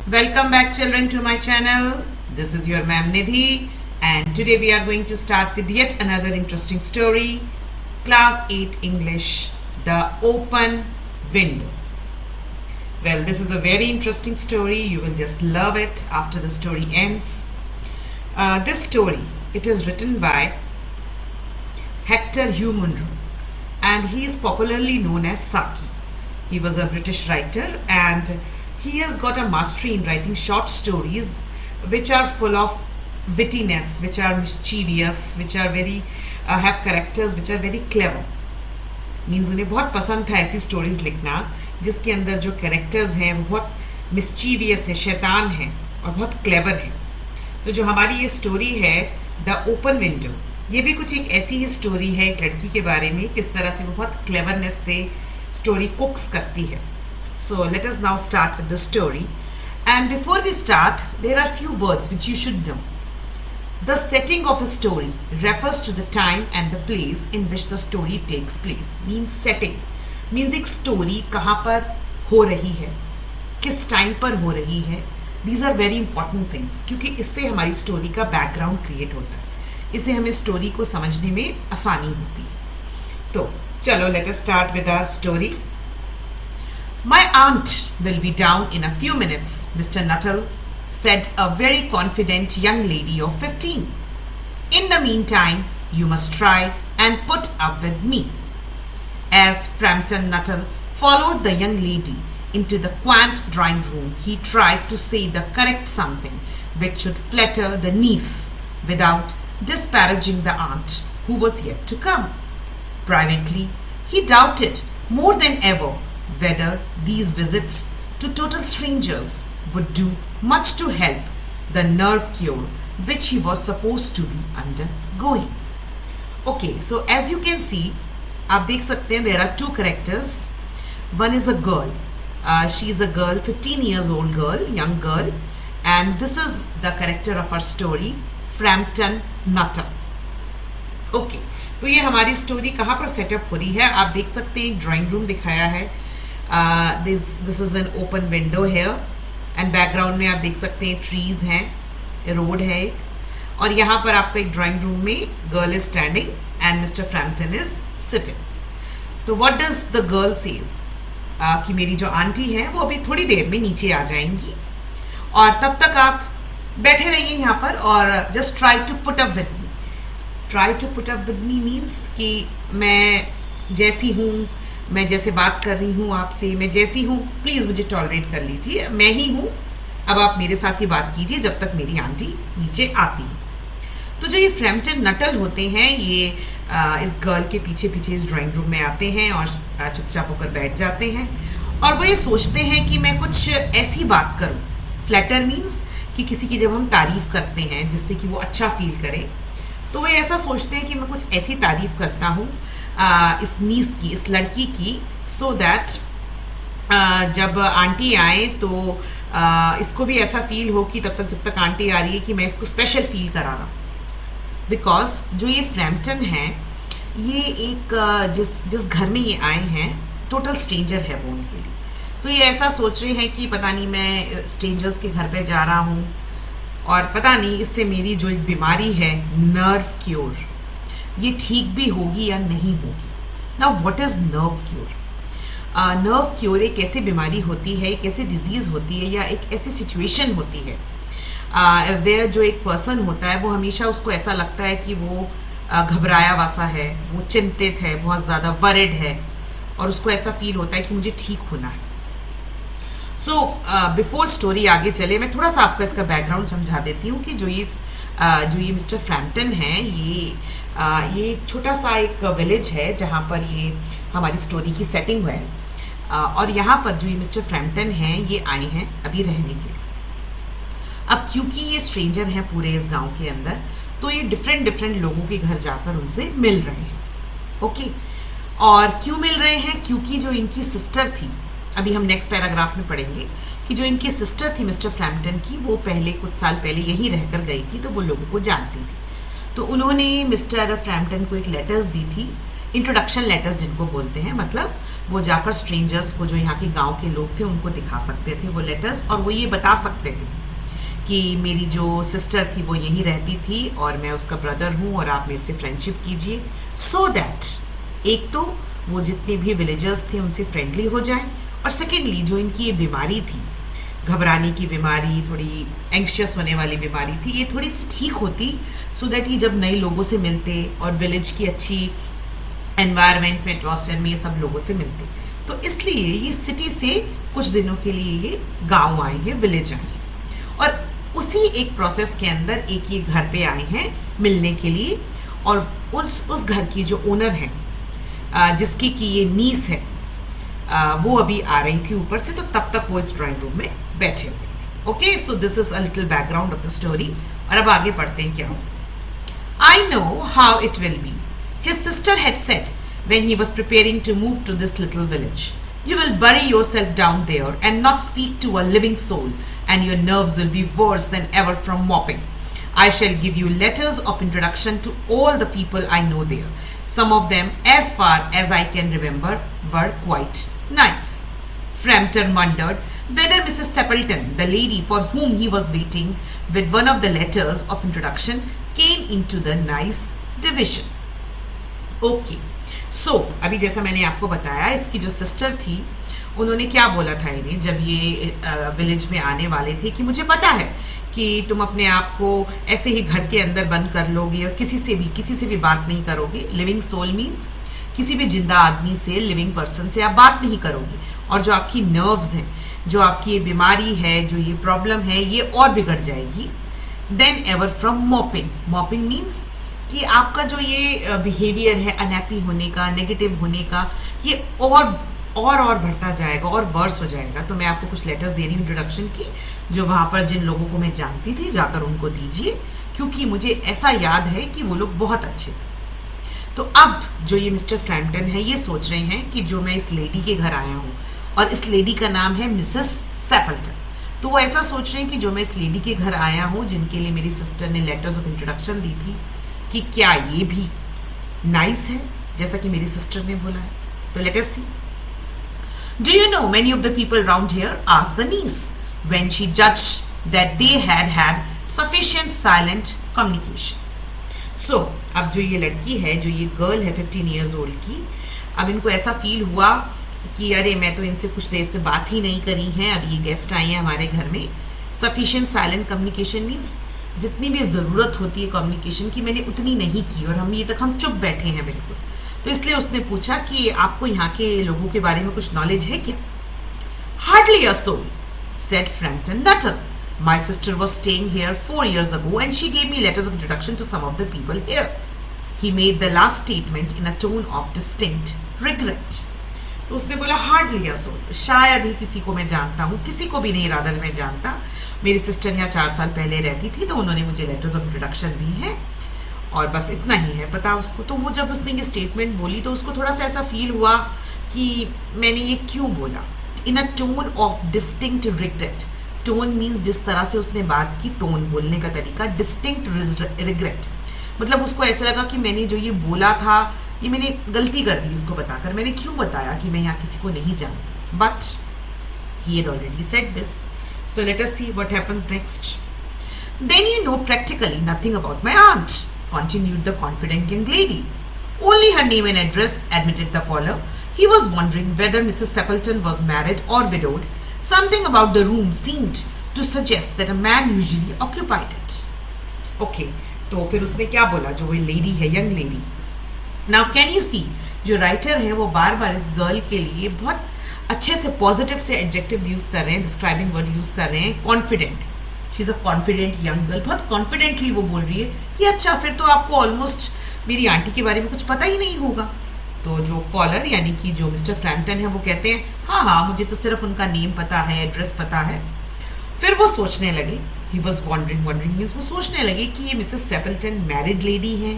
Welcome back children to my channel. This is your ma'am Nidhi and today we are going to start with yet another interesting story. Class 8 English, The Open Window. Well, this is a very interesting story. You will just love it after the story ends. This story, it is written by Hector Hugh Munro and he is popularly known as Saki. He was a British writer and he has got a mastery in writing short stories which are full of wittiness, which are mischievous, which are very have characters which are very clever. Means उन्हें बहुत पसंद था ऐसी stories लिखना जिसके अंदर जो characters हैं वो बहुत मिस्चीवियस है, शैतान है और बहुत क्लेवर है. तो जो हमारी ये स्टोरी है द ओपन विंडो, ये भी कुछ एक ऐसी ही स्टोरी है एक लड़की के बारे में, किस तरह से वो बहुत क्लेवरनेस से स्टोरी कुक्स करती है. So let us now start with the story. And before we start, there are few words which you should know. The setting of a story refers to the time and the place in which the story takes place. Means setting. Means एक story कहाँ पर हो रही है, किस time पर हो रही है. These are very important things क्योंकि इससे हमारी story का background create होता है. इससे हमें story को समझने में आसानी होती है. तो चलो let us start with our story. My aunt will be down in a few minutes, Mr. Nuttall said a very confident young lady of 15. In the meantime, you must try and put up with me. As Frampton Nuttall followed the young lady into the quaint drawing room, he tried to say the correct something which should flatter the niece without disparaging the aunt who was yet to come. Privately, he doubted more than ever whether these visits to total strangers would do much to help the nerve cure which he was supposed to be undergoing. Okay, so as you can see, आप देख सकते हैं there are two characters. One is a girl. She is a girl, 15 years old girl, young girl, and this is the character of our story, Frampton Nuttall. Okay, तो ये हमारी story कहाँ पर setup हो रही है आप देख सकते हैं. एक ड्राइंग रूम दिखाया है. This is an open window here and background में आप देख सकते हैं ट्रीज हैं, रोड है एक, और यहाँ पर आपका एक ड्राइंग रूम में girl is standing and mister Frampton is sitting. तो what does the girl says कि मेरी जो आंटी है वो अभी थोड़ी देर में नीचे आ जाएंगी और तब तक आप बैठे रहिए यहाँ पर और just try to put up with me. Try to put up with me means कि मैं जैसी हूँ, मैं जैसे बात कर रही हूँ आपसे, मैं जैसी हूँ प्लीज़ मुझे टॉलरेट कर लीजिए, मैं ही हूँ, अब आप मेरे साथ ही बात कीजिए जब तक मेरी आंटी नीचे आती है. तो जो ये फ्रैम्पटन नटल होते हैं ये इस गर्ल के पीछे पीछे इस ड्राइंग रूम में आते हैं और चुपचाप होकर बैठ जाते हैं और वो ये सोचते हैं कि मैं कुछ ऐसी बात करूँ. फ्लैटर मीन्स कि किसी की जब हम तारीफ़ करते हैं जिससे कि वो अच्छा फील करे, तो वो ऐसा सोचते हैं कि मैं कुछ ऐसी तारीफ़ करता हूँ इस नीस की, इस लड़की की, सो दैट जब आंटी आए तो इसको भी ऐसा फील हो कि तब तक जब तक आंटी आ रही है कि मैं इसको स्पेशल फील करा रहा हूँ. बिकॉज जो ये फ्रैम्पटन हैं ये एक जिस घर में ये आए हैं टोटल स्ट्रेंजर है वो उनके लिए. तो ये ऐसा सोच रहे हैं कि पता नहीं मैं स्ट्रेंजर्स के घर पे जा रहा हूँ और पता नहीं इससे मेरी जो एक बीमारी है नर्व क्योर ये ठीक भी होगी या नहीं होगी. Now what is nerve cure? Nerve cure एक ऐसी बीमारी होती है, एक ऐसी डिजीज़ होती है या एक ऐसी सिचुएशन होती है वेयर जो एक पर्सन होता है वो हमेशा उसको ऐसा लगता है कि वो घबराया वसा है, वो चिंतित है, बहुत ज़्यादा वरिड है और उसको ऐसा फील होता है कि मुझे ठीक होना है. सो बिफोर स्टोरी आगे चले मैं थोड़ा सा आपको इसका बैकग्राउंड समझा देती हूँ कि जो ये मिस्टर फ्रैम्पटन हैं ये एक छोटा सा एक विलेज है जहाँ पर ये हमारी स्टोरी की सेटिंग है और यहाँ पर जो ये मिस्टर फ्रैम्पटन हैं ये आए हैं अभी रहने के लिए. अब क्योंकि ये स्ट्रेंजर हैं पूरे इस गांव के अंदर तो ये डिफरेंट लोगों के घर जाकर उनसे मिल रहे हैं. ओके, और क्यों मिल रहे हैं? क्योंकि जो इनकी सिस्टर थी, अभी हम नेक्स्ट पैराग्राफ में पढ़ेंगे कि जो इनकी सिस्टर थी मिस्टर फ्रैम्पटन की वो पहले कुछ साल पहले यहीं रहकर गई थी तो वो लोगों को जानती थी. तो उन्होंने मिस्टर फ्रैम्पटन को एक लेटर्स दी थी इंट्रोडक्शन लेटर्स जिनको बोलते हैं, मतलब वो जाकर स्ट्रेंजर्स को, जो यहाँ के गांव के लोग थे, उनको दिखा सकते थे वो लेटर्स, और वो ये बता सकते थे कि मेरी जो सिस्टर थी वो यहीं रहती थी और मैं उसका ब्रदर हूँ और आप मेरे से फ्रेंडशिप कीजिए, सो दैट एक तो वो जितने भी विलेजर्स थे उनसे फ्रेंडली हो जाएं, और सेकेंडली जो इनकी ये बीमारी थी, घबराने की बीमारी, थोड़ी एंग्शियस होने वाली बीमारी थी, ये थोड़ी ठीक होती, सो दैट ये जब नए लोगों से मिलते और विलेज की अच्छी एनवायरनमेंट में, एटमॉस्फेयर में ये सब लोगों से मिलते, तो इसलिए ये सिटी से कुछ दिनों के लिए ये गांव आए हैं, विलेज आए हैं, और उसी एक प्रोसेस के अंदर एक ये घर पे आए हैं मिलने के लिए, और उस घर की जो ओनर है, जिसकी की ये नीस है, वो अभी आ रही थी ऊपर से, तो तब तक वो इस ड्राइंग रूम में बैठे हुए थे। Okay, so this is a little background of the story, और अब आगे पढ़ते हैं क्या होता है। I know how it will be, his sister had said when he was preparing to move to this little village. You will bury yourself down there and not speak to a living soul, and your nerves will be worse than ever from mopping. I shall give you letters of introduction to all the people I know there. Some of them, as far as I can remember, were quite nice. Frampton wondered whether Mrs. Stapleton, the lady for whom he was waiting with one of the letters of introduction, came into the nice division. Okay, so अभी जैसा मैंने आपको बताया, इसकी जो sister थी उन्होंने क्या बोला था इन्हें जब ये विलेज में आने वाले थे, कि मुझे पता है कि तुम अपने आप को ऐसे ही घर के अंदर बंद कर लोगे और किसी से भी बात नहीं करोगे। लिविंग सोल मीन्स किसी भी जिंदा आदमी से, लिविंग पर्सन से आप बात नहीं करोगे, और जो आपकी नर्व्स हैं, जो आपकी ये बीमारी है, जो ये प्रॉब्लम है, ये और बिगड़ जाएगी। Then ever from mopping, mopping means कि आपका जो ये बिहेवियर है अनहैप्पी होने का, नेगेटिव होने का, ये और बढ़ता जाएगा और वर्स हो जाएगा। तो मैं आपको कुछ लेटर्स दे रही हूँ इंट्रोडक्शन की, जो वहाँ पर जिन लोगों को मैं जानती थी, जाकर उनको दीजिए, क्योंकि मुझे ऐसा याद है कि वो लोग बहुत अच्छे थे। तो अब जो ये मिस्टर फ्रैम्पटन है, ये सोच रहे हैं कि जो मैं इस लेडी के घर आया हूँ, और इस लेडी का नाम है मिसेस सैपल्टन, तो वो ऐसा सोच रहे हैं कि जो मैं इस लेडी के घर आया हूँ, जिनके लिए मेरी सिस्टर ने लेटर्स ऑफ इंट्रोडक्शन दी थी, कि क्या ये भी नाइस है जैसा कि मेरी सिस्टर ने बोला है। तो let us see. Do you know many of the people round here, asked the niece when she judged that they had sufficient silent communication. So अब जो ये लड़की है, जो ये गर्ल है 15 ईयर्स ओल्ड की, अब इनको ऐसा फील हुआ कि अरे मैं तो इनसे कुछ देर से बात ही नहीं करी है, अब ये गेस्ट आए हैं हमारे घर में। सफिशिएंट साइलेंट कम्युनिकेशन मीन्स जितनी भी ज़रूरत होती है कम्युनिकेशन की, मैंने उतनी नहीं की, और हम चुप बैठे हैं बिल्कुल। तो इसलिए उसने पूछा कि आपको यहाँ के लोगों के बारे में कुछ नॉलेज है क्या? Hardly a soul, said Frampton Nuttall. My sister was staying here 4 years ago and she gave me letters of introduction to some of the people here. He made the last statement in a tone of distinct regret. तो उसने बोला hardly a soul, शायद ही किसी को मैं जानता हूँ, किसी को भी नहीं रादर मैं जानता। मेरी सिस्टर यहाँ 4 साल पहले रहती थी, तो उन्होंने मुझे लेटर्स ऑफ इंट्रोडक्शन दी हैं, और बस इतना ही है पता उसको। तो वो जब उसने ये स्टेटमेंट बोली, तो उसको थोड़ा सा ऐसा फील हुआ कि मैंने ये क्यों बोला। In a tone of distinct regret, tone means जिस तरह से उसने बात की, टोन बोलने का तरीका, डिस्टिंक्ट रिग्रेट मतलब उसको ऐसा लगा कि मैंने जो ये बोला था, ये मैंने गलती कर दी इसको बताकर। मैंने क्यों बताया कि मैं यहाँ किसी को नहीं जानती, but he had already said this. So let us see what happens next. Then you know practically nothing about my aunt, continued the confident young lady. Only her name and address, admitted the caller. He was wondering whether Mrs. Stapleton was married or widowed. Something about the room seemed to suggest that a man usually occupied it. Okay, तो फिर उसने क्या बोला, जो वो lady है, young lady. Now can you see, जो writer है वो बार बार इस गर्ल के लिए बहुत अच्छे से पॉजिटिव से एडजेक्टिव्स यूज कर रहे हैं, डिस्क्राइबिंग वर्ड यूज कर रहे हैं। Confident, she is a confident young girl, बहुत कॉन्फिडेंटली वो बोल रही है कि अच्छा फिर तो आपको ऑलमोस्ट मेरी आंटी के बारे में कुछ पता ही नहीं होगा। तो जो कॉलर यानी कि जो मिस्टर फ्रैम्पटन है वो कहते हैं हाँ मुझे तो सिर्फ उनका नेम पता है, एड्रेस पता है। फिर वो सोचने लगे, ही वॉज वॉन्डरिंग मीन्स वो सोचने लगे कि ये मिसेस सैपल्टन मैरिड लेडी हैं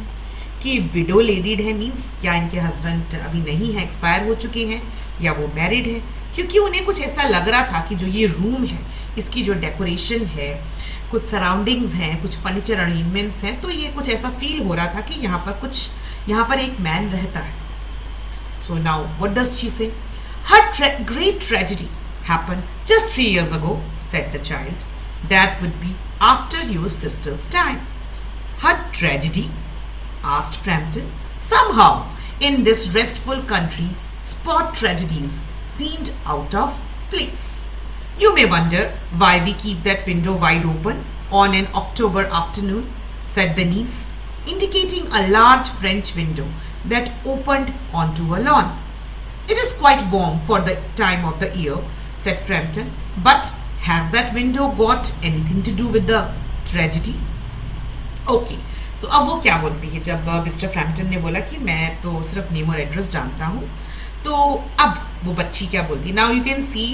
कि विडो लेडीड है, मीन्स क्या इनके हस्बैंड अभी नहीं है, एक्सपायर हो चुके हैं, या वो मैरिड है। क्योंकि उन्हें कुछ ऐसा लग रहा था कि जो ये रूम है, इसकी जो डेकोरेशन है, कुछ सराउंडिंग्स हैं, कुछ फर्नीचर अरेंजमेंट्स हैं, तो ये कुछ ऐसा फील हो रहा था कि यहाँ पर एक मैन रहता है। So now what does she say? Her great tragedy happened just 3 years ago, said the child. That would be after your sister's time. Her tragedy? Asked Frampton. Somehow, in this restful country, spot tragedies seemed out of place. You may wonder why we keep that window wide open on an October afternoon, said the niece, indicating a large French window that opened onto a lawn. It is quite warm for the time of the year, said Frampton, but has that window got anything to do with the tragedy? Okay, तो अब वो क्या बोलती है जब mister Frampton ने बोला कि मैं तो सिर्फ नेम और एड्रेस जानता हूँ, तो अब वो बच्ची क्या बोलती है. Now you can see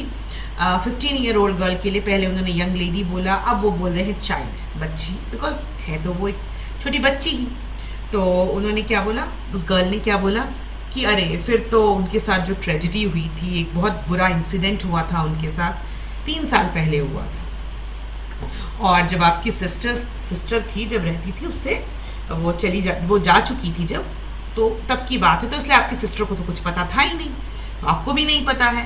15-year-old girl के लिए पहले उन्होंने यंग लेडी बोला, अब वो बोल रहे हैं चाइल्ड, बच्ची, बिकॉज है तो वो एक छोटी बच्ची ही. तो उन्होंने क्या बोला, उस गर्ल ने क्या बोला कि अरे फिर तो उनके साथ जो ट्रेजिडी हुई थी, एक बहुत बुरा इंसिडेंट हुआ था उनके साथ, 3 साल पहले हुआ था. और जब आपकी सिस्टर थी, जब रहती थी उससे, वो जा चुकी थी जब, तो तब की बात है, तो इसलिए आपकी सिस्टर को तो कुछ पता था ही नहीं, तो आपको भी नहीं पता है.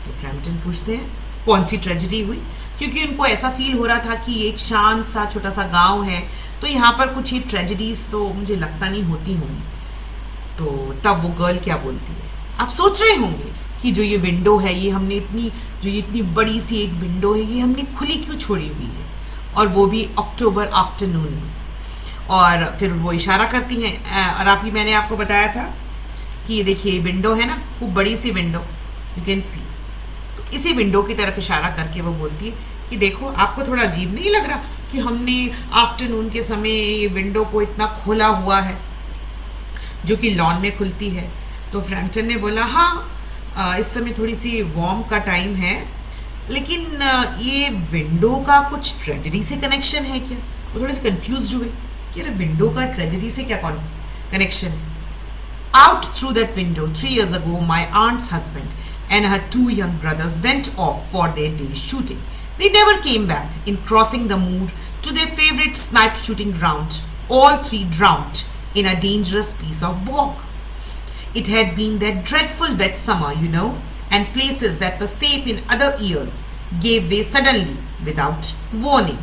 तो फ्रैम्पटन पूछते हैं कौन सी ट्रेजिडी हुई, क्योंकि उनको ऐसा फील हो रहा था कि एक शांत सा छोटा सा गांव है, तो यहाँ पर कुछ ही ट्रेजिडीज तो मुझे लगता नहीं होती होंगी. तो तब वो गर्ल क्या बोलती है, आप सोच रहे होंगे कि जो ये विंडो है, ये हमने इतनी बड़ी सी एक विंडो है, ये हमने खुली क्यों छोड़ी हुई है, और वो भी अक्टूबर आफ्टरनून में. और फिर वो इशारा करती हैं, और आप ही मैंने आपको बताया था कि ये देखिए विंडो है ना, खूब बड़ी सी विंडो, यू कैन सी. तो इसी विंडो की तरफ इशारा करके वो बोलती है कि देखो, आपको थोड़ा अजीब नहीं लग रहा कि हमने आफ्टरनून के समय ये विंडो को इतना खोला हुआ है, जो कि लॉन में खुलती है. तो फ्रैम्पटन ने बोला हाँ, इस समय थोड़ी सी वार्म का टाइम है, लेकिन ये विंडो का कुछ ट्रेजेडी से कनेक्शन है क्या. वो थोड़े से कंफ्यूज हुए कि अरे विंडो का ट्रेजेडी से क्या कनेक्शन है. Out through that window 3 years ago, my aunt's husband and her 2 young brothers went off for their day's shooting. They never came back. In crossing the moor to their favorite snipe shooting ground, all 3 drowned in a dangerous piece of bog. It had been that dreadful wet summer, you know, and places that were safe in other years gave way suddenly without warning.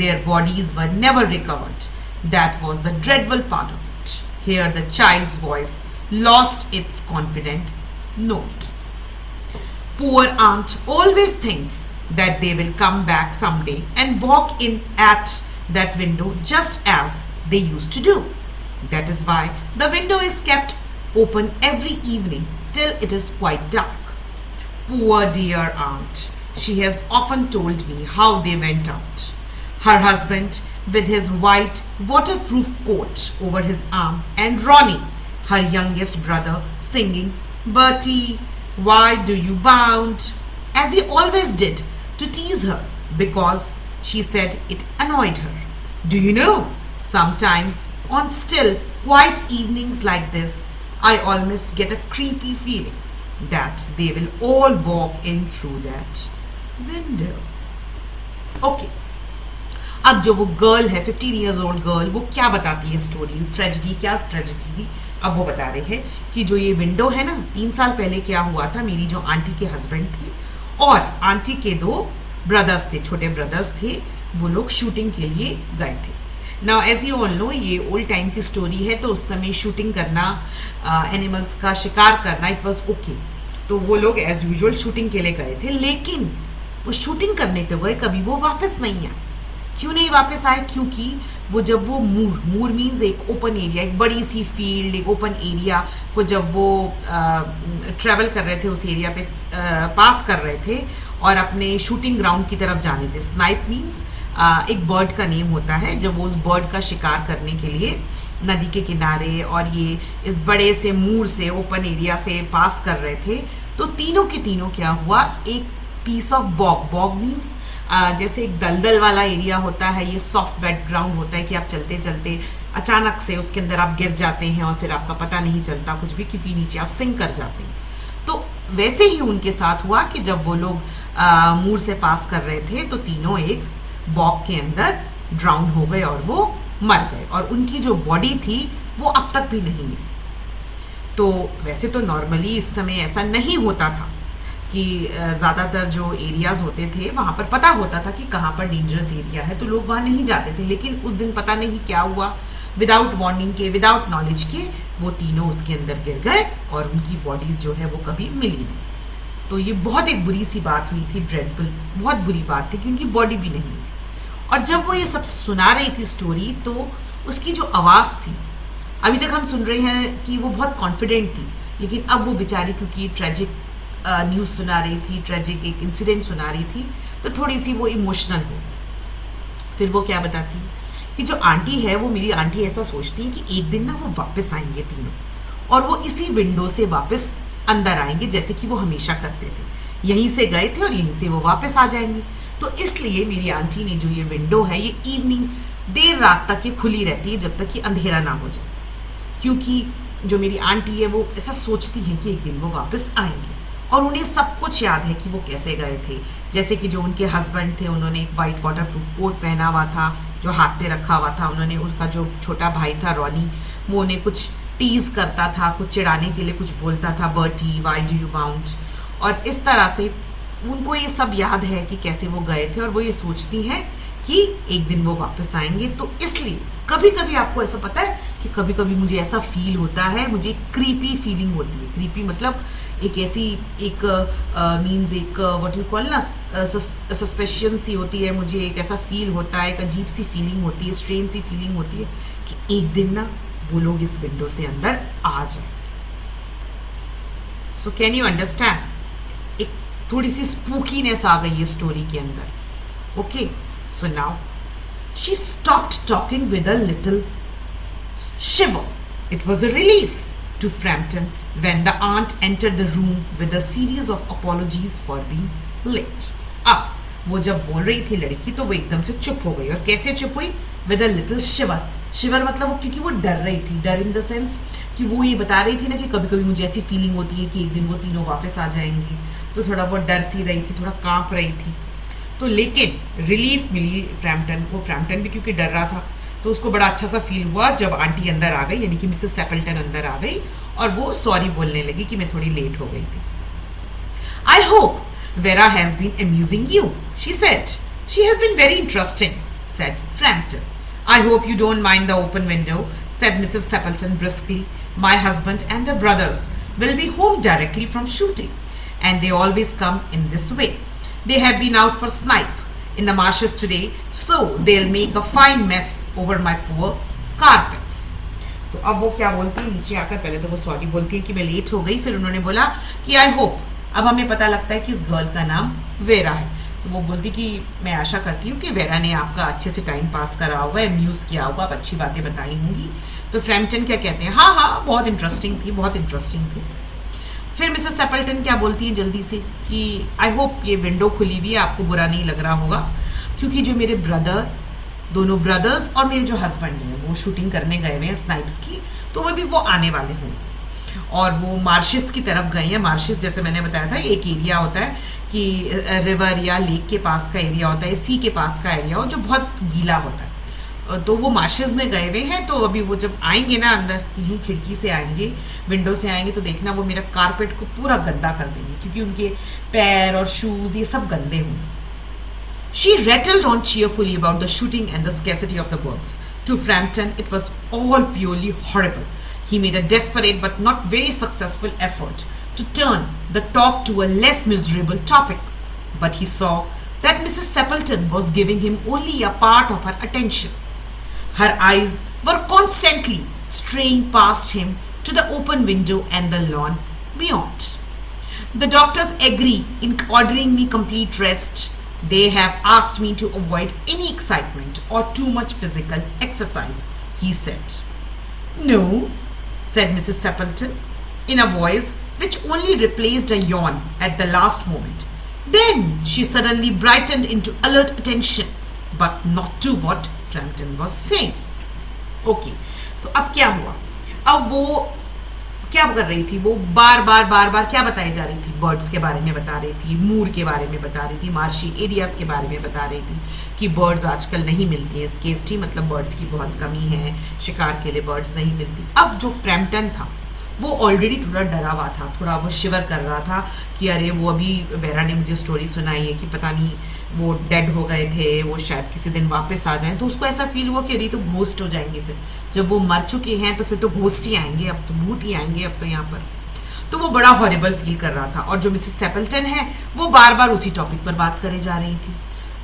Their bodies were never recovered. That was the dreadful part of it. Here the child's voice lost its confident note. Poor aunt always thinks that they will come back someday and walk in at that window just as they used to do. That is why the window is kept open every evening till it is quite dark. Poor dear aunt, she has often told me how they went out. Her husband with his white waterproof coat over his arm, and Ronnie, her youngest brother, singing, "Bertie, why do you bound?" as he always did to tease her, because she said it annoyed her. Do you know, sometimes on still, quiet evenings like this, I almost get a creepy feeling that they will all walk in through that window. Okay. अब जो वो girl है, 15 years old girl, वो क्या बताती है story, tragedy, क्या tragedy थी. अब वो बता रहे हैं कि जो ये विंडो है ना, 3 साल पहले क्या हुआ था, मेरी जो आंटी के हस्बैंड थे और आंटी के 2 ब्रदर्स थे, छोटे ब्रदर्स थे, वो लोग शूटिंग के लिए गए थे. Now as you all know, ये ओल्ड टाइम की स्टोरी है, तो उस समय शूटिंग करना, एनिमल्स का शिकार करना, इट वॉज ओके. तो वो लोग एज यूजुअल शूटिंग के लिए गए थे, लेकिन वो शूटिंग करने तो गए, कभी वो वापस नहीं आए. क्यों नहीं वापस आए? क्योंकि वो जब वो मूर मीन्स एक ओपन एरिया, एक बड़ी सी फील्ड, एक ओपन एरिया को जब वो ट्रैवल कर रहे थे, उस एरिया पे पास कर रहे थे और अपने शूटिंग ग्राउंड की तरफ जाने थे. स्नाइप मीन्स एक बर्ड का नेम होता है, जब वो उस बर्ड का शिकार करने के लिए नदी के किनारे और ये इस बड़े से मूर से, ओपन एरिया से पास कर रहे थे, तो तीनों के तीनों क्या हुआ, एक पीस ऑफ बॉग मीन्स जैसे एक दलदल वाला एरिया होता है, ये सॉफ्ट वेट ग्राउंड होता है कि आप चलते चलते अचानक से उसके अंदर आप गिर जाते हैं और फिर आपका पता नहीं चलता कुछ भी, क्योंकि नीचे आप सिंक कर जाते हैं. तो वैसे ही उनके साथ हुआ कि जब वो लोग मूर से पास कर रहे थे, तो तीनों एक बॉग के अंदर ड्राउन हो गए और वो मर गए, और उनकी जो बॉडी थी वो अब तक भी नहीं मिली. तो वैसे तो नॉर्मली इस समय ऐसा नहीं होता था कि ज़्यादातर जो एरियाज़ होते थे वहाँ पर पता होता था कि कहाँ पर डेंजरस एरिया है, तो लोग वहाँ नहीं जाते थे। लेकिन उस दिन पता नहीं क्या हुआ, विदाउट वार्निंग के, विदाउट नॉलेज के वो तीनों उसके अंदर गिर गए और उनकी बॉडीज़ जो है वो कभी मिली नहीं। तो ये बहुत एक बुरी सी बात हुई थी, ड्रेडफुल, बहुत बुरी बात थी कि उनकी बॉडी भी नहीं मिली। और जब वो ये सब सुना रही थी स्टोरी, तो उसकी जो आवाज़ थी, अभी तक हम सुन रहे हैं कि वो बहुत कॉन्फिडेंट थी, लेकिन अब वो बेचारी क्योंकि ट्रेजिक न्यूज़ सुना रही थी, ट्रेजिक एक इंसिडेंट सुना रही थी, तो थोड़ी सी वो इमोशनल हो। फिर वो क्या बताती कि जो आंटी है, वो मेरी आंटी ऐसा सोचती है कि एक दिन ना वो वापस आएंगे तीनों, और वो इसी विंडो से वापस अंदर आएंगे जैसे कि वो हमेशा करते थे। यहीं से गए थे और यहीं से वो वापस आ जाएंगे। तो इसलिए मेरी आंटी ने जो ये विंडो है, ये इवनिंग देर रात तक ये खुली रहती है जब तक कि अंधेरा ना हो जाए, क्योंकि जो मेरी आंटी है वो ऐसा सोचती है कि एक दिन वो वापस आएंगे। और उन्हें सब कुछ याद है कि वो कैसे गए थे। जैसे कि जो उनके हस्बैंड थे, उन्होंने एक वाइट वाटर प्रूफ कोट पहना हुआ था जो हाथ पे रखा हुआ था। उन्होंने, उसका जो छोटा भाई था रॉनी, वो उन्हें कुछ टीज करता था, कुछ चिढ़ाने के लिए कुछ बोलता था, Bertie why do you bound. और इस तरह से उनको ये सब याद है कि कैसे वो गए थे, और वो ये सोचती हैं कि एक दिन वो वापस आएंगे। तो इसलिए कभी कभी आपको ऐसा पता है कि कभी कभी मुझे ऐसा फील होता है, मुझे क्रीपी फीलिंग होती है। क्रीपी मतलब एक ऐसी एक मीन्स एक व्हाट यू कॉल ना, सस्पेशन सी होती है। मुझे एक ऐसा फील होता है, एक अजीब सी फीलिंग होती है, स्ट्रेन सी फीलिंग होती है कि एक दिन ना वो लोग इस विंडो से अंदर आ जाए। सो कैन यू अंडरस्टैंड, एक थोड़ी सी स्पूकीनेस आ गई है स्टोरी के अंदर। Okay, so now she stopped talking with a little shiver. It was a relief to Frampton when the aunt entered the room with a series of apologies for being late. अब वो जब बोल रही थी लड़की, तो वो एकदम से चुप हो गई। और कैसे चुप हुई? With a little shiver. शिवर मतलब वो, क्योंकि वो डर रही थी। डर इन द सेंस कि वो ये बता रही थी ना कि कभी कभी मुझे ऐसी फीलिंग होती है कि एक दिन वो तीनों वापस आ जाएंगे, तो थोड़ा बहुत डर सी रही थी, थोड़ा कांप रही थी। तो लेकिन रिलीफ मिली फ्रैम्पटन को। फ्रैम्पटन भी क्योंकि डर रहा था, तो उसको बड़ा अच्छा सा फील हुआ जब आंटी अंदर आ गई, यानी कि मिसेस सेपल्टन अंदर आ गई, और वो सॉरी बोलने लगी कि मैं थोड़ी लेट हो गई थी। I hope Vera has been amusing you, she said. She has been very interesting, said Frampton. I hope you don't mind the open window, said Mrs Sappleton briskly. My husband and the brothers will be home directly from shooting, and they always come in this way. They have been out for snipe in the marshes today, so they'll make a fine mess over my poor carpets. तो अब वो क्या बोलती है, नीचे आकर पहले तो वो सॉरी बोलती है कि मैं लेट हो गई। फिर उन्होंने बोला कि आई होप, अब हमें पता लगता है कि इस गर्ल का नाम वेरा है। तो वो बोलती कि मैं आशा करती हूँ कि वेरा ने आपका अच्छे से टाइम पास करा होगा, अम्यूज़ किया होगा, आप अच्छी बातें बताई होंगी। तो फ्रैम्पटन क्या कहते हैं, हाँ हाँ बहुत इंटरेस्टिंग थी, बहुत इंटरेस्टिंग थी। फिर मिसेस सेपल्टन क्या बोलती हैं जल्दी से कि आई होप ये विंडो खुली हुई है, आपको बुरा नहीं लग रहा होगा, क्योंकि जो मेरे ब्रदर, दोनों ब्रदर्स और मेरे जो हस्बैंड हैं वो शूटिंग करने गए हुए हैं स्नाइप्स की, तो वो भी वो आने वाले होंगे और वो मार्शेस की तरफ गए हैं। मार्शेस जैसे मैंने बताया था, एक एरिया होता है कि रिवर या लेक के पास का एरिया होता है, सी के पास का एरिया हो जो बहुत गीला होता है। तो वो मार्शेस में गए हुए हैं। तो अभी वो जब आएंगे ना अंदर, यहीं खिड़की से आएंगे, विंडो से आएंगे, तो देखना वो मेरा कारपेट को पूरा गंदा कर देंगे, क्योंकि उनके पैर और शूज ये सब गंदे होंगे। She rattled on cheerfully about the shooting and the scarcity of the birds. To Frampton, it was all purely horrible. He made a desperate but not very successful effort to turn the talk to a less miserable topic. But he saw that Mrs. Seppleton was giving him only a part of her attention. Her eyes were constantly straying past him to the open window and the lawn beyond. The doctors agree in ordering me complete rest. They have asked me to avoid any excitement or too much physical exercise, he said. No, said Mrs. Seppleton, in a voice which only replaced a yawn at the last moment. Then she suddenly brightened into alert attention, but not to what Frampton was saying. Okay, तो अब क्या हुआ? अब वो क्या कर रही थी, वो बार बार क्या बताई जा रही थी, बर्ड्स के बारे में बता रही थी, मूर के बारे में बता रही थी, मार्शी एरियाज के बारे में बता रही थी कि बर्ड्स आजकल नहीं मिलती हैं, स्केर्सिटी मतलब बर्ड्स की बहुत कमी है, शिकार के लिए बर्ड्स नहीं मिलती। अब जो फ्रैम्पटन था वो ऑलरेडी थोड़ा डरा हुआ था, थोड़ा वो शिवर कर रहा था कि अरे वो अभी वेरा ने मुझे स्टोरी सुनाई है कि पता नहीं वो डेड हो गए थे, वो शायद किसी दिन वापस आ जाएं, तो उसको ऐसा फील हुआ कि अरे तो घोस्ट हो जाएंगे, फिर जब वो मर चुके हैं तो फिर तो घोस्ट ही आएंगे, अब तो भूत ही आएंगे अब तो यहाँ पर। तो वो बड़ा हॉरिबल फील कर रहा था। और जो मिसेस सेपल्टन है वो बार बार उसी टॉपिक पर बात करे जा रही थी।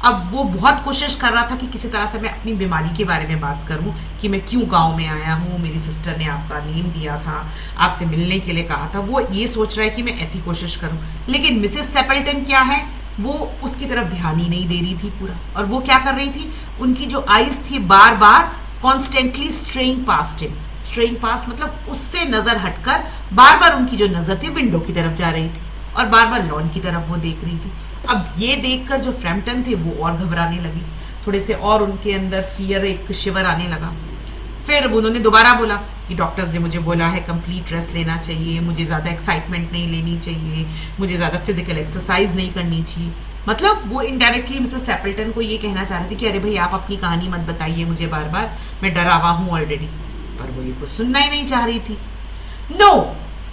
अब वो बहुत कोशिश कर रहा था कि किसी तरह से मैं अपनी बीमारी के बारे में बात करूं कि मैं क्यों गांव में आया हूं, मेरी सिस्टर ने आपका नेम दिया था, आपसे मिलने के लिए कहा था, वो ये सोच रहा है कि मैं ऐसी कोशिश करूं। लेकिन मिसेस सेपल्टन क्या है, वो उसकी तरफ ध्यान ही नहीं दे रही थी पूरा। और वो क्या कर रही थी, उनकी जो आईज थी बार बार constantly straying past him, straying past मतलब उससे नजर हटकर बार बार उनकी जो नजर थी विंडो की तरफ जा रही थी और बार बार लॉन की तरफ वो देख रही थी। अब ये देखकर जो फ्रैम्पटन थे वो और घबराने लगी, थोड़े से और उनके अंदर फियर, एक शिवर आने लगा। फिर उन्होंने दोबारा बोला कि डॉक्टर्स ने मुझे बोला है कंप्लीट रेस्ट लेना चाहिए, मुझे ज़्यादा एक्साइटमेंट नहीं लेनी चाहिए, मुझे ज़्यादा फिजिकल एक्सरसाइज नहीं करनी चाहिए। मतलब वो इनडायरेक्टली मिसेस सेपल्टन को ये कहना चाह रही थी कि अरे भाई आप अपनी कहानी मत बताइए मुझे बार बार, मैं डरा हुआ हूँ ऑलरेडी। पर वो ये कुछ सुनना ही नहीं चाह रही थी। नो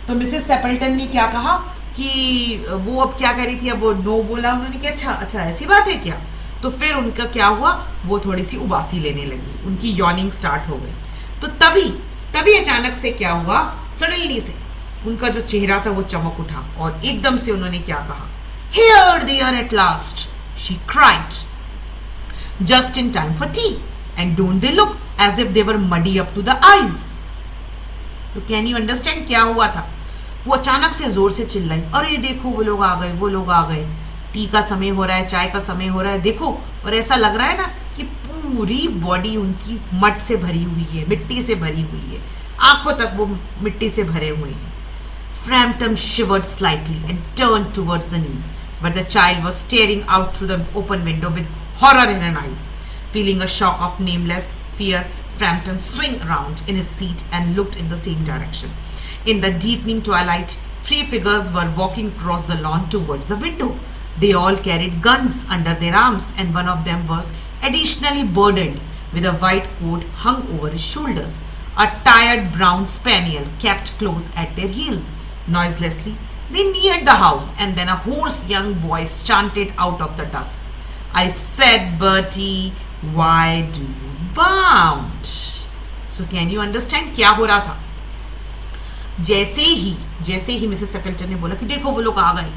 तो मिसेस सेपल्टन ने क्या कहा कि वो अब क्या कह रही थी, अब वो नो बोला उन्होंने कि अच्छा अच्छा ऐसी बात है क्या। तो फिर उनका क्या हुआ, वो थोड़ी सी उबासी लेने लगी, उनकी यॉर्निंग स्टार्ट हो गई। तो तभी तभी अचानक से क्या हुआ, सडनली से उनका जो चेहरा था वो चमक उठा और एकदम से उन्होंने क्या कहा, here they are at last, she cried, just in time for tea, and don't they look as if they were muddy up to the eyes. तो कैन यू अंडरस्टैंड क्या हुआ था, वो अचानक से जोर से चिल्लाई, अरे देखो वो लोग आ गए, वो लोग आ गए, टी का समय हो रहा है, चाय का समय हो रहा है, देखो। और ऐसा लग रहा है ना कि पूरी बॉडी उनकी मड से भरी हुई है, मिट्टी से भरी हुई है, आंखों तक वो मिट्टी से भरे हुए हैं। Frampton shivered slightly and turned towards the knees, but the child was staring out through the open window with horror in her eyes. Feeling a shock of nameless fear, Frampton swung around in his seat and looked in the same direction. In the deepening twilight, 3 figures were walking across the lawn towards the window. They all carried guns under their arms, and one of them was additionally burdened with a white coat hung over his shoulders. A tired brown spaniel kept close at their heels. Noiselessly, they neared the house, and then a hoarse young voice chanted out of the dusk, I said, Bertie, why do you bound? So can you understand क्या हो रहा था? जैसे ही Mrs सेपल्टन ने बोला कि देखो वो लोग आ गए,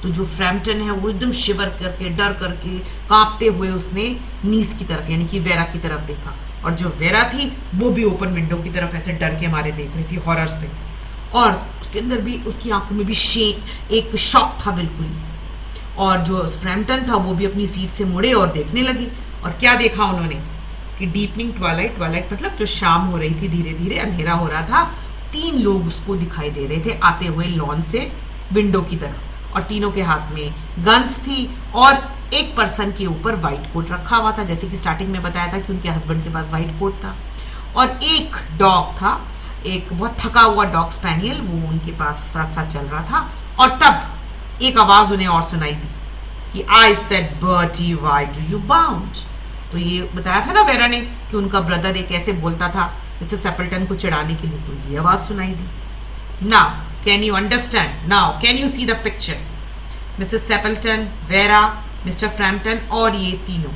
तो जो फ्रैम्पटन है वो एकदम शिवर करके, डर करके, कांपते हुए उसने नीस की तरफ यानी कि वेरा की तरफ देखा। और जो वेरा थी वो भी ओपन विंडो की तरफ ऐसे डर के मारे देख रही थी, हॉरर से। और उसके अंदर भी, उसकी आंखों में भी एक शॉक था बिल्कुल ही। और जो फ्रैम्पटन था वो भी अपनी सीट से मुड़े और देखने लगी। और क्या देखा उन्होंने कि डीपनिंग ट्वाइलाइट मतलब जो शाम हो रही थी, धीरे धीरे अंधेरा हो रहा था, 3 लोग उसको दिखाई दे रहे थे आते हुए लॉन से विंडो की तरफ। और तीनों के हाथ में गन्स थी और एक पर्सन के ऊपर व्हाइट कोट रखा हुआ था, जैसे कि स्टार्टिंग में बताया था कि उनके हस्बैंड के पास व्हाइट कोट था। और एक डॉग था, एक बहुत थका हुआ डॉग स्पैनियल, वो उनके पास साथ साथ चल रहा था। और तब एक आवाज उन्हें और सुनाई दी कि I said Bertie why do you bound. तो ये बताया था ना वेरा ने कि उनका ब्रदर एक ऐसे बोलता था मिसेस सेपल्टन को चिढ़ाने के लिए, तो ये आवाज सुनाई दी। Now can you understand, now can you see the picture, Mrs Sappleton, Vera, Mr Frampton और ये तीनों,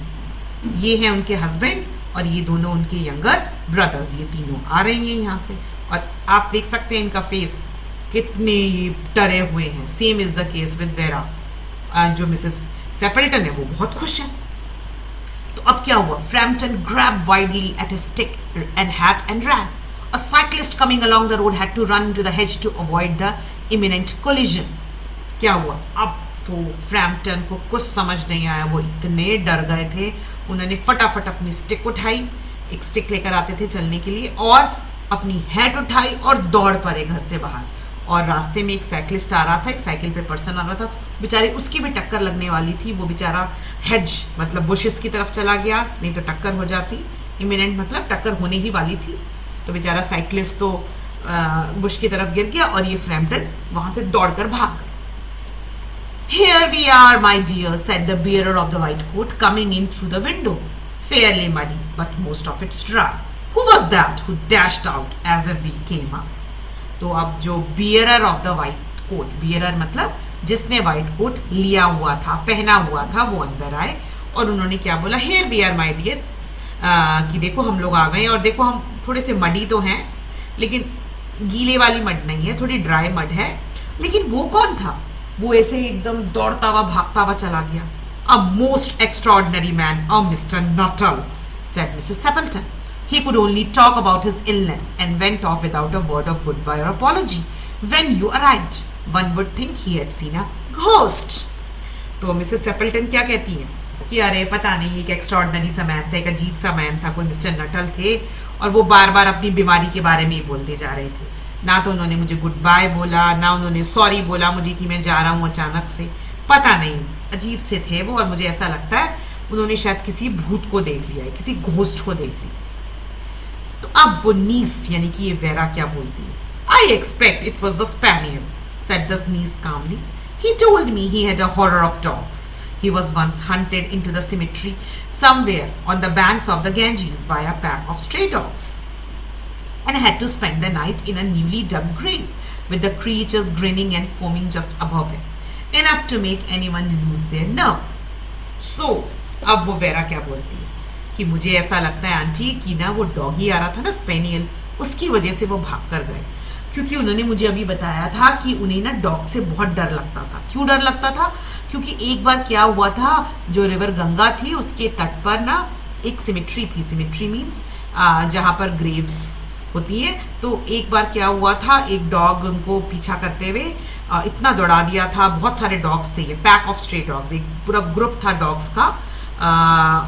ये हैं उनके हस्बैंड और ये दोनों उनके यंगर ब्रदर्स, ये तीनों आ रहे हैं यहाँ से। और आप देख सकते हैं इनका फेस कितने डरे हुए हैं। Same is the case with vera. जो मिसेस सेपल्टन है वो बहुत खुश है। तो अब क्या हुआ, Frampton grabbed wildly at his stick and hat and ran. A cyclist coming along the road had to run into the hedge to avoid the imminent collision. क्या हुआ, अब तो फ्रैम्पटन को कुछ समझ नहीं आया, वो इतने डर गए थे, उन्होंने फटाफट अपनी स्टिक उठाई, एक स्टिक लेकर आते थे चलने के लिए, और अपनी हैट उठाई और दौड़ पड़े घर से बाहर। और रास्ते में एक साइकिलिस्ट आ रहा था, एक साइकिल पे पर्सन आ रहा था, बेचारी उसकी भी टक्कर लगने वाली थी, वो बेचारा हेज मतलब बुशेस की तरफ चला गया, नहीं तो टक्कर हो जाती, इमिनेंट मतलब टक्कर होने ही वाली थी। तो बेचारा साइकिलिस्ट तो बुश की तरफ गिर गया और ये फ्रैम्पटन वहां से दौड़कर भाग गए। Here we are, my dear, said the bearer of the white coat, coming in through the window. Fairly muddy, but most of it's dry. Who was that who dashed out as if we came up? तो अब जो bearer of the white coat, bearer मतलब जिसने white coat लिया हुआ था, पहना हुआ था, वो अंदर आए और उन्होंने क्या बोला, here we are my dear, कि देखो हम लोग आ गए और देखो हम थोड़े से मडी तो हैं, लेकिन गीले वाली मड नहीं है, थोड़ी ड्राई मड है। लेकिन वो कौन था? वो ऐसे एकदम दौड़ता हुआ भागता हुआ चला गया। A most extraordinary man, a mister Nuttall, said Mrs. Sappleton. He could only talk about his illness and went off without a word of goodbye or apology. When you arrived, one would think he had seen a ghost. तो Mrs सेपल्टन क्या कहती हैं कि अरे पता नहीं एक extraordinary सा मैन था, एक अजीब सा मैन था, कोई मिस्टर नटल थे और वो बार बार अपनी बीमारी के बारे में ही बोलते जा रहे थे। ना तो उन्होंने मुझे गुड बाय बोला, ना उन्होंने सॉरी बोला मुझे कि मैं जा रहा हूँ अचानक से। पता नहीं, अजीब से थे वो और मुझे ऐसा लगता है उन्होंने शायद किसी भूत को देख लिया है, किसी घोस्ट को देख लिया। तो अब वो नीस यानी कि ये वेरा क्या बोलती है, I expect it was the spaniel, said the niece calmly. He told me he had a horror of dogs. He was once hunted into the cemetery somewhere on the banks of the Ganges by a pack of stray dogs and had to spend the night in a newly dug grave with the creatures grinning and foaming just above him, enough to make anyone lose their nerve. So, अब वो vera क्या बोलती है कि मुझे ऐसा लगता है आंटी कि ना वो डॉगी आ रहा था ना स्पेनियल, उसकी वजह से वो भाग कर गए, क्योंकि उन्होंने मुझे अभी बताया था कि उन्हें ना डॉग से बहुत डर लगता था। क्यों डर लगता था? क्योंकि एक बार क्या हुआ था, जो रिवर गंगा थी उसके तट पर ना एक सिमेट्री थी, सिमेट्री मीन्स जहाँ पर ग्रेव्स होती हैं। तो एक बार क्या हुआ था, एक डॉग उनको पीछा करते हुए इतना दौड़ा दिया था, बहुत सारे डॉग्स थे, ये पैक ऑफ स्ट्रे डॉग्स, एक पूरा ग्रुप था डॉग्स का,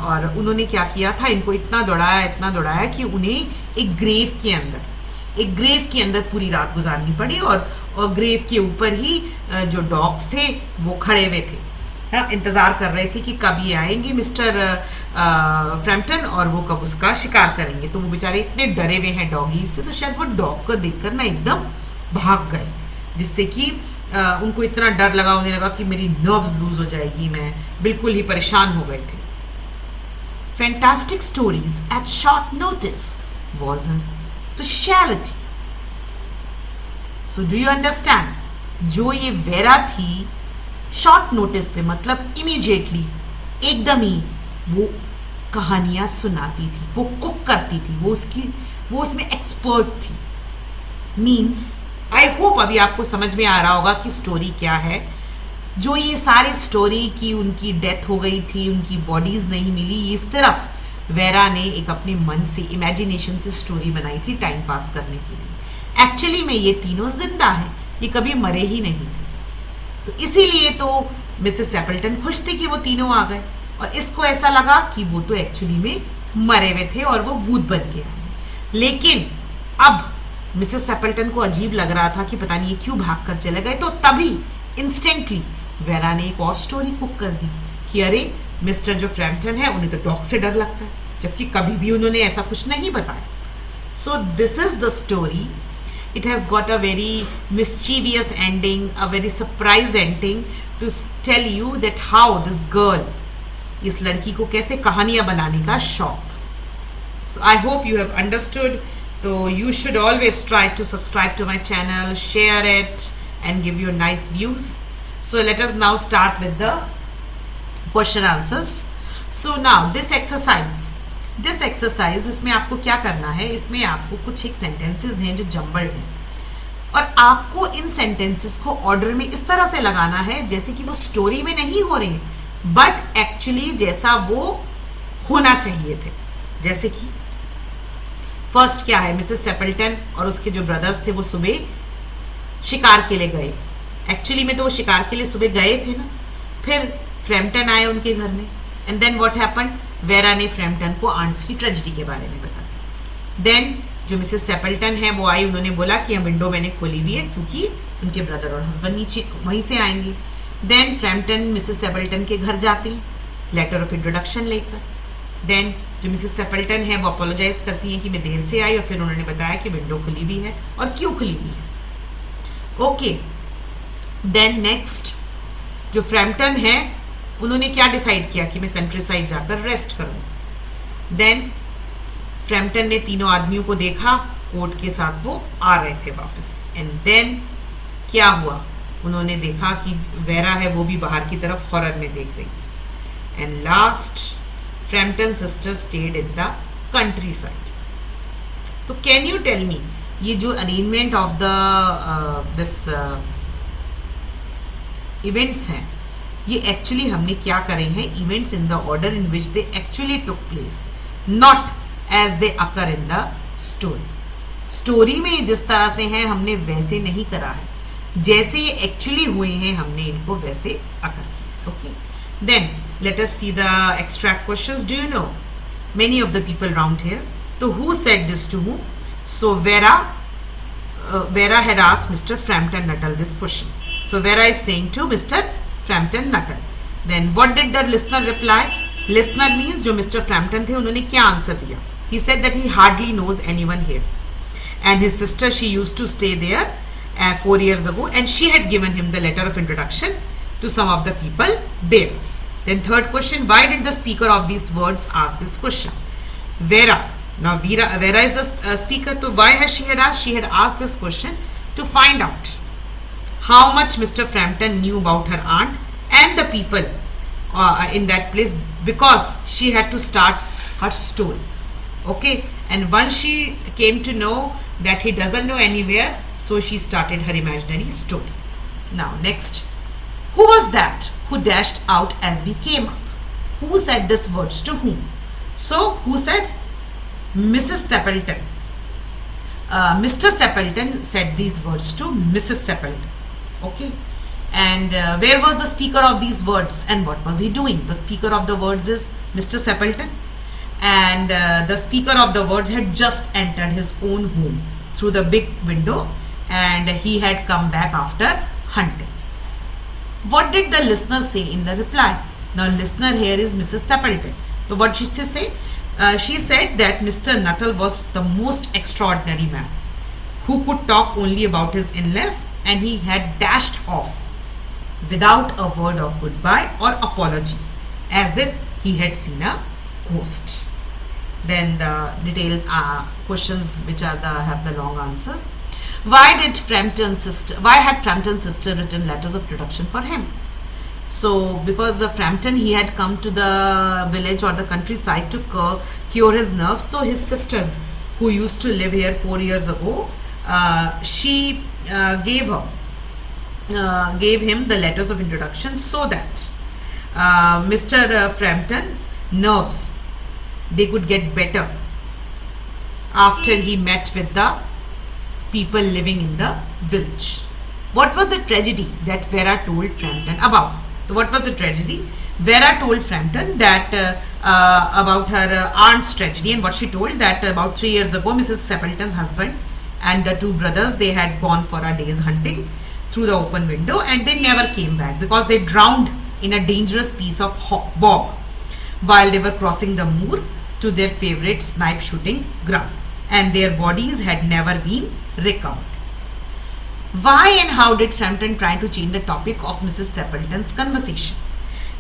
और उन्होंने क्या किया था, इनको इतना दौड़ाया कि उन्हें एक ग्रेव के अंदर पूरी रात गुजारनी पड़ी और ग्रेव के ऊपर ही जो डॉग्स थे वो खड़े हुए थे, हाँ, इंतज़ार कर रहे थे कि कब ये आएंगे मिस्टर फ्रैम्पटन और वो कब उसका शिकार करेंगे। तो वो बेचारे इतने डरे हुए हैं डॉगीज से, तो शायद वो डॉग को देखकर ना एकदम भाग गए, जिससे कि उनको इतना डर लगा, उन्हें लगा कि मेरी नर्व्स लूज हो जाएगी, मैं बिल्कुल ही परेशान हो गए थे। Fantastic stories at short notice was a speciality. So do you understand, जो ये वेरा थी शॉर्ट नोटिस पे मतलब इमीडिएटली, एकदम ही वो कहानियां सुनाती थी, वो कुक करती थी, वो उसमें एक्सपर्ट थी। मीन्स आई होप अभी आपको समझ में आ रहा होगा कि स्टोरी क्या है। जो ये सारी स्टोरी की उनकी डेथ हो गई थी, उनकी बॉडीज नहीं मिली, ये सिर्फ वेरा ने एक अपने मन से, इमेजिनेशन से स्टोरी बनाई थी टाइम पास करने के लिए। एक्चुअली में ये तीनों जिंदा हैं, ये कभी मरे ही नहीं थे। तो इसीलिए तो मिसेस सेपल्टन खुश थी कि वो तीनों आ गए, और इसको ऐसा लगा कि वो तो एक्चुअली में मरे हुए थे और वो भूत बन के आए। लेकिन अब मिसेस सेपल्टन को अजीब लग रहा था कि पता नहीं ये क्यों भाग कर चले गए। तो तभी इंस्टेंटली वेरा ने एक और स्टोरी कुक कर दी कि अरे मिस्टर जो फ्रैम्पटन है उन्हें तो डॉग से डर लगता है, जबकि कभी भी उन्होंने ऐसा कुछ नहीं बताया। So this is the story. It has got a very mischievous ending, a very surprise ending to tell you that how this girl, इस लड़की को कैसे कहानियां बनाने का शौक। So I hope you have understood. So you should always try to subscribe to my channel, share it and give you nice views. So let us now start with the question answers. So now this exercise, इसमें आपको क्या करना है, इसमें आपको कुछ एक sentences हैं जो जम्बल्ड हैं, और आपको इन सेंटेंसेस को ऑर्डर में इस तरह से लगाना है जैसे कि वो स्टोरी में नहीं हो रही, बट एक्चुअली जैसा वो होना चाहिए थे। जैसे कि फर्स्ट क्या है, मिसेस सेपल्टन और उसके जो ब्रदर्स थे वो सुबह शिकार के लिए गए। एक्चुअली में तो वो शिकार के लिए सुबह गए थे ना, फिर फ्रैम्पटन आए उनके घर में, and then what happened, Vera ने फ्रैम्पटन को आंट्स की ट्रेजेडी के बारे में बताया। देन जो मिसेस सेपल्टन है वो आई, उन्होंने बोला कि विंडो मैंने खोली हुई है क्योंकि उनके ब्रदर और हस्बैंड नीचे वहीं से आएंगे। देन फ्रैम्पटन मिसेस सेपल्टन के घर जाते हैं लेटर ऑफ इंट्रोडक्शन लेकर। देन जो मिसेस सेपल्टन है वो अपोलोजाइज करती हैं कि मैं देर से आई, और फिर उन्होंने बताया कि विंडो खुली हुई है और क्यों खुली हुई है। ओके, देन नेक्स्ट जो फ्रैम्पटन है उन्होंने क्या डिसाइड किया कि मैं कंट्री साइड जाकर रेस्ट करूँ। देन फ्रैम्पटन ने तीनों आदमियों को देखा, कोट के साथ वो आ रहे थे वापस. एंड देन क्या हुआ, उन्होंने देखा कि वेरा है वो भी बाहर की तरफ हॉरर में देख रही. And last, Frampton sister stayed in the countryside. तो कैन यू टेल मी, ये जो arrangement of the this events हैं, ये एक्चुअली हमने क्या करे हैं, events in the order in which they actually took place, not as they occur in the story. Story में जिस तरह से हैं हमने वैसे नहीं करा है, जैसे ये एक्चुअली हुए हैं हमने इनको वैसे अकर किया. Okay, then let us see the extract questions. Do you know many of the people round here? तो who said this to whom? So Vera had asked Mr. Frampton Nuttall this question. So Vera is saying to Mr. Frampton Nuttall. Then what did the listener reply? Listener means जो Mr. Frampton थे उन्होंने क्या answer दिया? He said that he hardly knows anyone here, and his sister, she used to stay there 4 years ago, and she had given him the letter of introduction to some of the people there. Then third question, why did the speaker of these words ask this question? Vera. Now Vera is the speaker. So why has she had asked? She had asked this question to find out how much Mr. Frampton knew about her aunt and the people in that place, because she had to start her story. Okay, and once she came to know that he doesn't know anywhere, so she started her imaginary story. Now next, who was that who dashed out as we came up? Who said these words to whom? So who said? Mrs. Sappleton. Mr. Sappleton said these words to Mrs. Sappleton. Okay, and where was the speaker of these words, and what was he doing? The speaker of the words is Mr. Sappleton, and the speaker of the words had just entered his own home through the big window, and he had come back after hunting. What did the listener say in the reply? Now listener here is Mrs. Sappleton. So what did she say? She said that Mr. Nuttall was the most extraordinary man who could talk only about his illness, and he had dashed off without a word of goodbye or apology, as if he had seen a ghost. Then the details are questions which are have the long answers. Why had Frampton's sister written letters of introduction for him? So because the Frampton, he had come to the village or the countryside to cure his nerves, so his sister, who used to live here 4 years ago, she gave him the letters of introduction so that Mr. Frampton's nerves, they could get better after he met with the people living in the village. What was the tragedy that Vera told Frampton about? So what was the tragedy? Vera told Frampton that about her aunt's tragedy, and what she told, that about 3 years ago Mrs. Sappleton's husband and the 2 brothers, they had gone for a day's hunting through the open window, and they never came back because they drowned in a dangerous piece of bog while they were crossing the moor to their favorite snipe shooting ground, and their bodies had never been recovered. Why and how did Frampton try to change the topic of Mrs. Sappleton's conversation?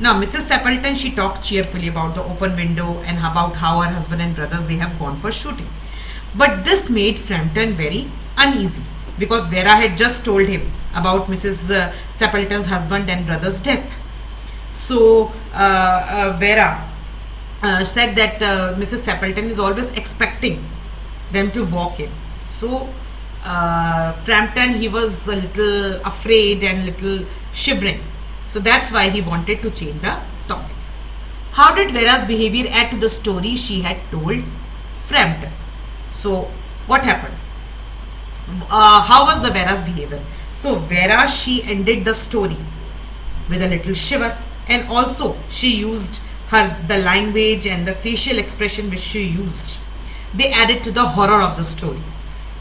Now Mrs. Sappleton, she talked cheerfully about the open window and about how her husband and brothers, they have gone for shooting. But this made Frampton very uneasy, because Vera had just told him about Mrs. Sappleton's husband and brother's death. So Vera said that Mrs. Sappleton is always expecting them to walk in. So Frampton, he was a little afraid and little shivering, so that's why he wanted to change the topic. How did Vera's behavior add to the story she had told Frampton? So what happened? How was the Vera's behavior? So Vera, she ended the story with a little shiver, and also she used the language and the facial expression which she used. They added to the horror of the story.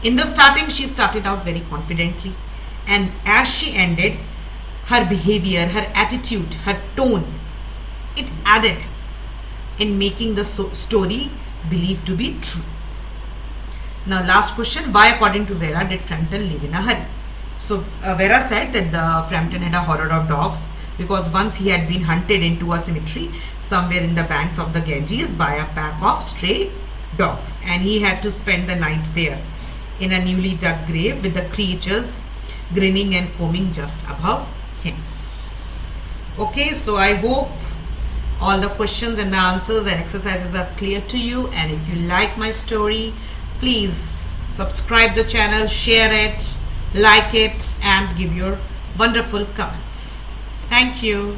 In the starting, she started out very confidently, and as she ended, her behavior, her attitude, her tone, it added in making the story believed to be true. Now last question, why according to Vera did Frampton live in a hurry? So Vera said that the Frampton had a horror of dogs, because once he had been hunted into a cemetery somewhere in the banks of the Ganges by a pack of stray dogs, and he had to spend the night there. in a newly dug grave with the creatures grinning and foaming just above him. Okay, so I hope all the questions and the answers and exercises are clear to you, and if you like my story, please subscribe the channel, share it, like it, and give your wonderful comments. Thank you.